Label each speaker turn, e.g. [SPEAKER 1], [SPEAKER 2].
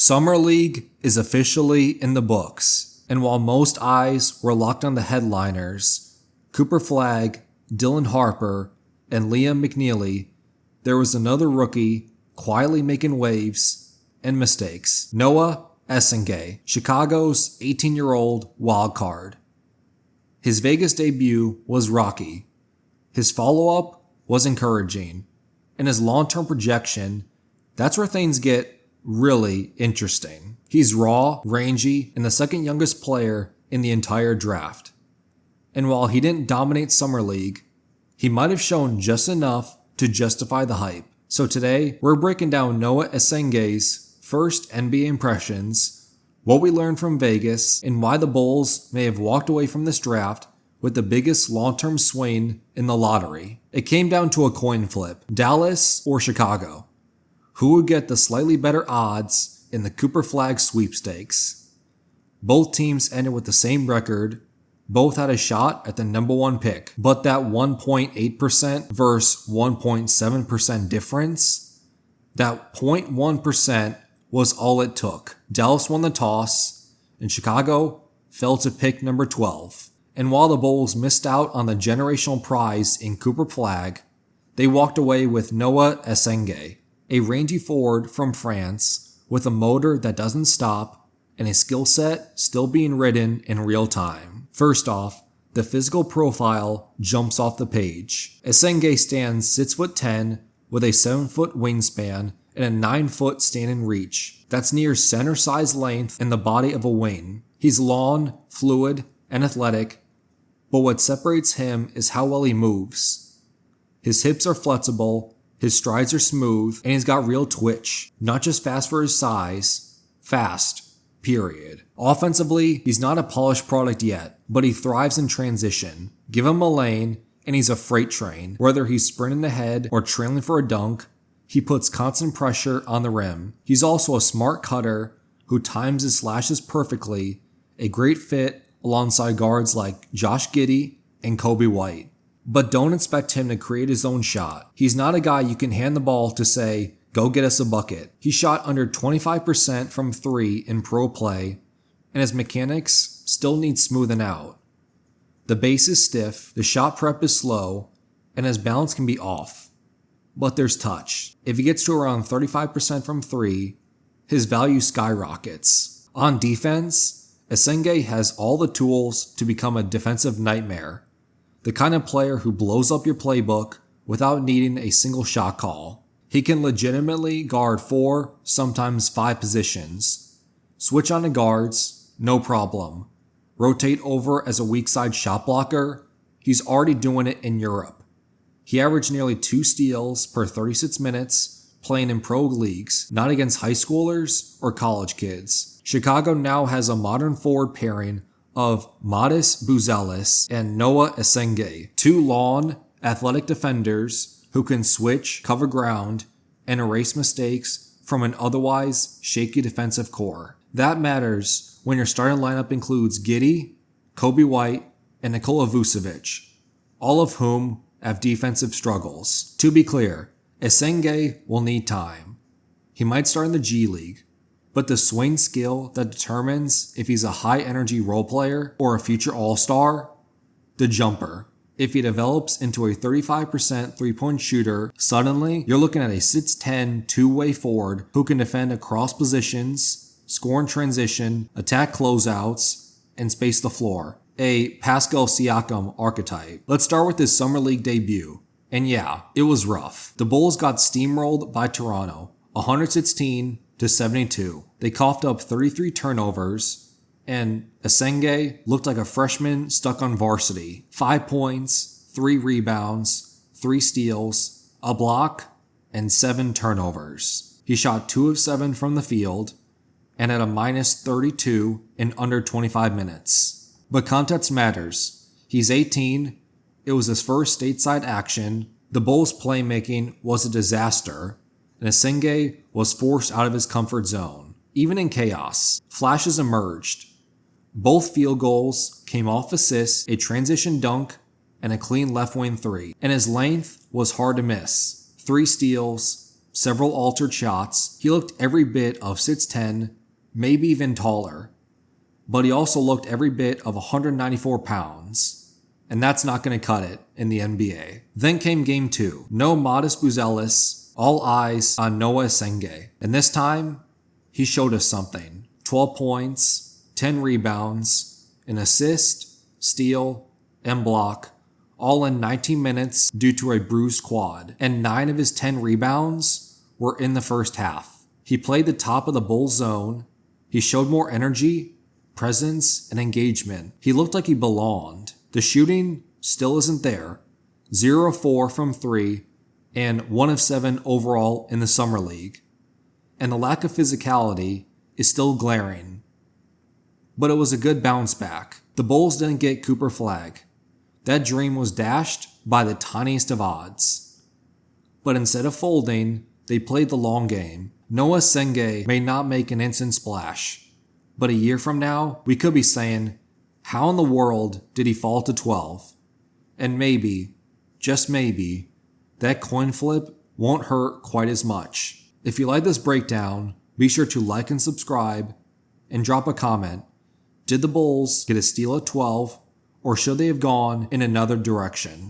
[SPEAKER 1] Summer League is officially in the books, and while most eyes were locked on the headliners, Cooper Flagg, Dylan Harper, and Liam McNeely, there was another rookie quietly making waves and mistakes. Noah Essengay, Chicago's 18-year-old wild card. His Vegas debut was rocky. His follow-up was encouraging. And his long-term projection, that's where things get really interesting. He's raw, rangy, and the second youngest player in the entire draft. And while he didn't dominate Summer League, he might have shown just enough to justify the hype. So today, we're breaking down Noah Essengay's first NBA impressions, what we learned from Vegas, and why the Bulls may have walked away from this draft with the biggest long-term swing in the lottery. It came down to a coin flip, Dallas or Chicago. Who would get the slightly better odds in the Cooper Flagg sweepstakes? Both teams ended with the same record. Both had a shot at the number one pick, but that 1.8% versus 1.7% difference, that 0.1% was all it took. Dallas won the toss, and Chicago fell to pick number 12. And while the Bulls missed out on the generational prize in Cooper Flagg, they walked away with Noah Essengay, a rangy forward from France with a motor that doesn't stop and a skill set still being written in real time. First off, the physical profile jumps off the page. Essengay stands 6'10" with a 7-foot wingspan and a 9-foot stand-in reach. That's near center-size length in the body of a wing. He's long, fluid, and athletic, but what separates him is how well he moves. His hips are flexible, his strides are smooth, and he's got real twitch. Not just fast for his size, fast, period. Offensively, he's not a polished product yet, but he thrives in transition. Give him a lane, and he's a freight train. Whether he's sprinting ahead or trailing for a dunk, he puts constant pressure on the rim. He's also a smart cutter who times his slashes perfectly, a great fit alongside guards like Josh Giddey and Kobe White. But don't expect him to create his own shot. He's not a guy you can hand the ball to say, go get us a bucket. He shot under 25% from 3 in pro play, and his mechanics still need smoothing out. The base is stiff, the shot prep is slow, and his balance can be off. But there's touch. If he gets to around 35% from 3, his value skyrockets. On defense, Essengay has all the tools to become a defensive nightmare. The kind of player who blows up your playbook without needing a single shot call. He can legitimately guard 4, sometimes 5 positions. Switch on to guards, no problem. Rotate over as a weak side shot blocker, he's already doing it in Europe. He averaged nearly 2 steals per 36 minutes playing in pro leagues, not against high schoolers or college kids. Chicago now has a modern forward pairing of Modest Buzelis and Noah Essengay, 2 long, athletic defenders who can switch, cover ground, and erase mistakes from an otherwise shaky defensive core. That matters when your starting lineup includes Giddey, Kobe White, and Nikola Vucevic, all of whom have defensive struggles. To be clear, Essengay will need time. He might start in the G League, but the swing skill that determines if he's a high-energy role player or a future all-star? The jumper. If he develops into a 35% three-point shooter, suddenly you're looking at a 6'10" two-way forward who can defend across positions, score in transition, attack closeouts, and space the floor. A Pascal Siakam archetype. Let's start with his Summer League debut. And yeah, it was rough. The Bulls got steamrolled by Toronto, 116-72. They coughed up 33 turnovers, and Essengay looked like a freshman stuck on varsity. 5 points, 3 rebounds, 3 steals, a block, and 7 turnovers. He shot 2 of 7 from the field, and had a minus 32 in under 25 minutes. But context matters. He's 18, it was his first stateside action, the Bulls' playmaking was a disaster, and Essengay was forced out of his comfort zone. Even in chaos, flashes emerged. Both field goals came off assists, a transition dunk, and a clean left wing 3, and his length was hard to miss. 3 steals, several altered shots. He looked every bit of 6'10", maybe even taller. But he also looked every bit of 194 pounds. And that's not going to cut it in the NBA. Then came Game 2. No Modest Buzelis, all eyes on Noah Senge. And this time, he showed us something. 12 points, 10 rebounds, an assist, steal, and block, all in 19 minutes due to a bruised quad. And 9 of his 10 rebounds were in the first half. He played the top of the Bulls zone. He showed more energy, presence, and engagement. He looked like he belonged. The shooting still isn't there. 0 of 4 from 3 and 1 of 7 overall in the Summer League. And the lack of physicality is still glaring. But it was a good bounce back. The Bulls didn't get Cooper Flagg. That dream was dashed by the tiniest of odds. But instead of folding, they played the long game. Noah Senge may not make an instant splash, but a year from now, we could be saying, how in the world did he fall to 12? And maybe, just maybe, that coin flip won't hurt quite as much. If you like this breakdown, be sure to like and subscribe, and drop a comment. Did the Bulls get a steal at 12, or should they have gone in another direction?